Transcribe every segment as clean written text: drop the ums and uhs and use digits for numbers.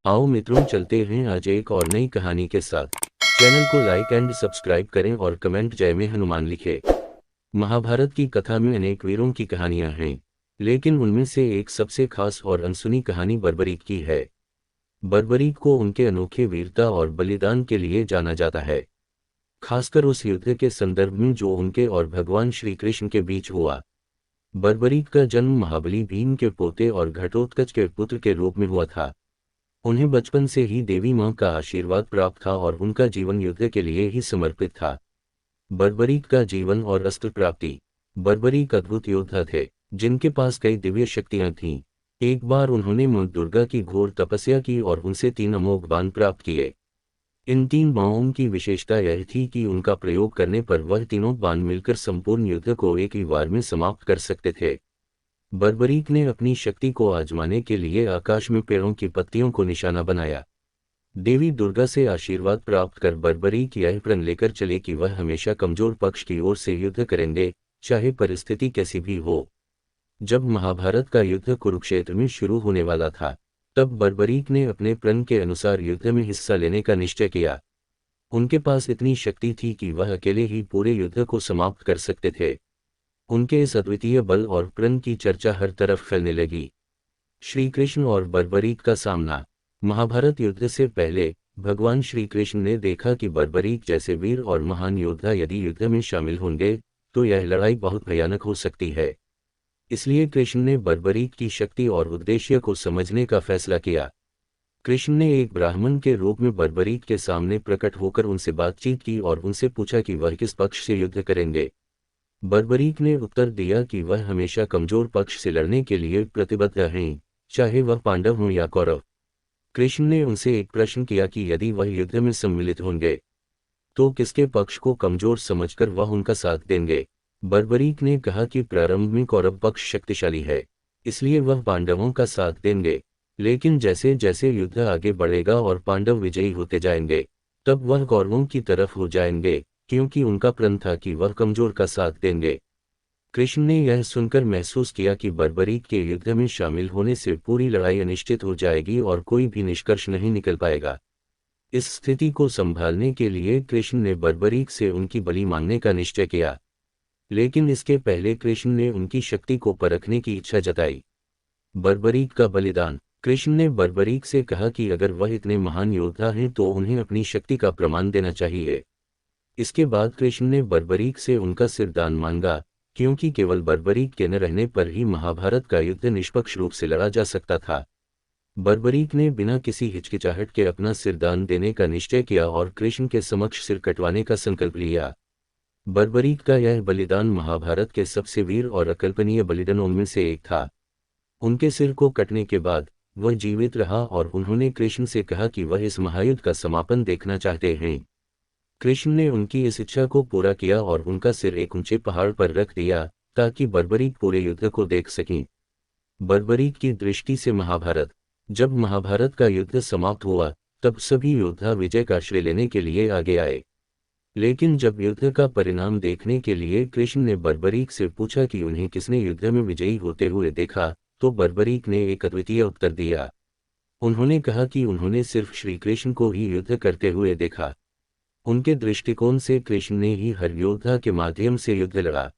आओ मित्रों, चलते हैं आज एक और नई कहानी के साथ। चैनल को लाइक एंड सब्सक्राइब करें और कमेंट जय में हनुमान लिखें। महाभारत की कथा में अनेक वीरों की कहानियां हैं, लेकिन उनमें से एक सबसे खास और अनसुनी कहानी बर्बरीक की है। बर्बरीक को उनके अनोखे वीरता और बलिदान के लिए जाना जाता है, खासकर उस युद्ध के संदर्भ में जो उनके और भगवान श्री कृष्ण के बीच हुआ। बर्बरीक का जन्म महाबली भीम के पोते और घटोत्कच के पुत्र के रूप में हुआ था। उन्हें बचपन से ही देवी मां का आशीर्वाद प्राप्त था और उनका जीवन युद्ध के लिए ही समर्पित था। बर्बरीक का जीवन और अस्त्र प्राप्ति। बर्बरीक अद्भुत योद्धा थे, जिनके पास कई दिव्य शक्तियां थीं। एक बार उन्होंने मां दुर्गा की घोर तपस्या की और उनसे 3 अमोघ बाण प्राप्त किए। इन 3 बाणों की विशेषता यह थी कि उनका प्रयोग करने पर वह तीनों बाण मिलकर संपूर्ण युद्ध को एक ही वार में समाप्त कर सकते थे। बर्बरीक ने अपनी शक्ति को आजमाने के लिए आकाश में पेड़ों की पत्तियों को निशाना बनाया। देवी दुर्गा से आशीर्वाद प्राप्त कर बर्बरीक यह प्रण लेकर चले कि वह हमेशा कमजोर पक्ष की ओर से युद्ध करेंगे, चाहे परिस्थिति कैसी भी हो। जब महाभारत का युद्ध कुरुक्षेत्र में शुरू होने वाला था, तब बर्बरीक ने अपने प्रण के अनुसार युद्ध में हिस्सा लेने का निश्चय किया। उनके पास इतनी शक्ति थी कि वह अकेले ही पूरे युद्ध को समाप्त कर सकते थे। उनके इस अद्वितीय बल और प्रण की चर्चा हर तरफ फैलने लगी। श्री कृष्ण और बर्बरीक का सामना। महाभारत युद्ध से पहले भगवान श्री कृष्ण ने देखा कि बर्बरीक जैसे वीर और महान योद्धा यदि युद्ध में शामिल होंगे तो यह लड़ाई बहुत भयानक हो सकती है। इसलिए कृष्ण ने बर्बरीक की शक्ति और उद्देश्य को समझने का फैसला किया। कृष्ण ने एक ब्राह्मण के रूप में बर्बरीक के सामने प्रकट होकर उनसे बातचीत की और उनसे पूछा कि वह किस पक्ष से युद्ध करेंगे। बर्बरीक ने उत्तर दिया कि वह हमेशा कमजोर पक्ष से लड़ने के लिए प्रतिबद्ध हैं, चाहे वह पांडव हों या कौरव। कृष्ण ने उनसे एक प्रश्न किया कि यदि वह युद्ध में सम्मिलित होंगे तो किसके पक्ष को कमजोर समझकर वह उनका साथ देंगे। बर्बरीक ने कहा कि प्रारंभ में कौरव पक्ष शक्तिशाली है, इसलिए वह पांडवों का साथ देंगे, लेकिन जैसे जैसे युद्ध आगे बढ़ेगा और पांडव विजयी होते जाएंगे, तब वह कौरवों की तरफ हो जाएंगे, क्योंकि उनका प्रण था कि वह कमजोर का साथ देंगे। कृष्ण ने यह सुनकर महसूस किया कि बर्बरीक के युद्ध में शामिल होने से पूरी लड़ाई अनिश्चित हो जाएगी और कोई भी निष्कर्ष नहीं निकल पाएगा। इस स्थिति को संभालने के लिए कृष्ण ने बर्बरीक से उनकी बलि मांगने का निश्चय किया, लेकिन इसके पहले कृष्ण ने उनकी शक्ति को परखने की इच्छा जताई। बर्बरीक का बलिदान। कृष्ण ने बर्बरीक से कहा कि अगर वह इतने महान योद्धा हैं तो उन्हें अपनी शक्ति का प्रमाण देना चाहिए। इसके बाद कृष्ण ने बर्बरीक से उनका सिर दान मांगा, क्योंकि केवल बर्बरीक के न रहने पर ही महाभारत का युद्ध निष्पक्ष रूप से लड़ा जा सकता था। बर्बरीक ने बिना किसी हिचकिचाहट के अपना सिर दान देने का निश्चय किया और कृष्ण के समक्ष सिर कटवाने का संकल्प लिया। बर्बरीक का यह बलिदान महाभारत के सबसे वीर और अकल्पनीय बलिदानों में से एक था। उनके सिर को कटने के बाद वह जीवित रहा और उन्होंने कृष्ण से कहा कि वह इस महायुद्ध का समापन देखना चाहते हैं। कृष्ण ने उनकी इस इच्छा को पूरा किया और उनका सिर एक ऊंचे पहाड़ पर रख दिया, ताकि बर्बरीक पूरे युद्ध को देख सकें। बर्बरीक की दृष्टि से महाभारत। जब महाभारत का युद्ध समाप्त हुआ, तब सभी योद्धा विजय का श्रेय लेने के लिए आगे आए। लेकिन जब युद्ध का परिणाम देखने के लिए कृष्ण ने बर्बरीक से पूछा कि उन्हें किसने युद्ध में विजयी होते हुए देखा, तो बर्बरीक ने एक अद्वितीय उत्तर दिया। उन्होंने कहा कि उन्होंने सिर्फ श्री कृष्ण को ही युद्ध करते हुए देखा। उनके दृष्टिकोण से कृष्ण ने ही हर योद्धा के माध्यम से युद्ध लड़ा।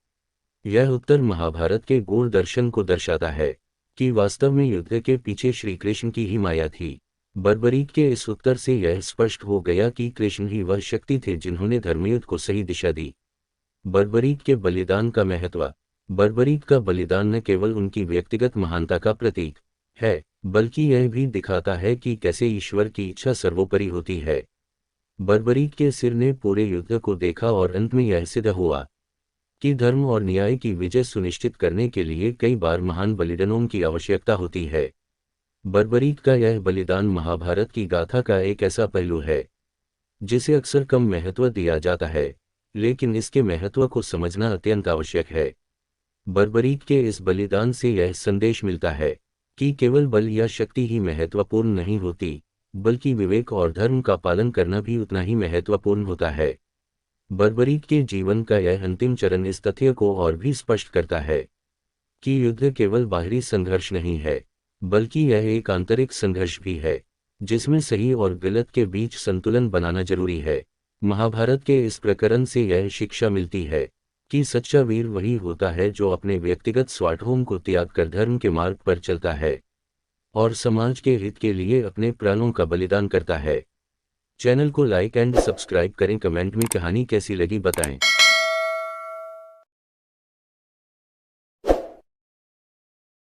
यह उत्तर महाभारत के गूढ़ दर्शन को दर्शाता है कि वास्तव में युद्ध के पीछे श्री कृष्ण की ही माया थी। बर्बरीक के इस उत्तर से यह स्पष्ट हो गया कि कृष्ण ही वह शक्ति थे जिन्होंने धर्मयुद्ध को सही दिशा दी। बर्बरीक के बलिदान का महत्व। बर्बरीक का बलिदान न केवल उनकी व्यक्तिगत महानता का प्रतीक है, बल्कि यह भी दिखाता है कि कैसे ईश्वर की इच्छा सर्वोपरि होती है। बर्बरीक के सिर ने पूरे युद्ध को देखा और अंत में यह सिद्ध हुआ कि धर्म और न्याय की विजय सुनिश्चित करने के लिए कई बार महान बलिदानों की आवश्यकता होती है। बर्बरीक का यह बलिदान महाभारत की गाथा का एक ऐसा पहलू है जिसे अक्सर कम महत्व दिया जाता है, लेकिन इसके महत्व को समझना अत्यंत आवश्यक है। बर्बरीक के इस बलिदान से यह संदेश मिलता है कि केवल बल या शक्ति ही महत्वपूर्ण नहीं होती, बल्कि विवेक और धर्म का पालन करना भी उतना ही महत्वपूर्ण होता है। बर्बरीक के जीवन का यह अंतिम चरण इस तथ्य को और भी स्पष्ट करता है कि युद्ध केवल बाहरी संघर्ष नहीं है, बल्कि यह एक आंतरिक संघर्ष भी है। जिसमें सही और गलत के बीच संतुलन बनाना जरूरी है। महाभारत के इस प्रकरण से यह शिक्षा मिलती है कि सच्चा वीर वही होता है जो अपने व्यक्तिगत स्वार्थों को त्याग कर धर्म के मार्ग पर चलता है और समाज के हित के लिए अपने प्राणों का बलिदान करता है। चैनल को लाइक एंड सब्सक्राइब करें। कमेंट में कहानी कैसी लगी बताएं।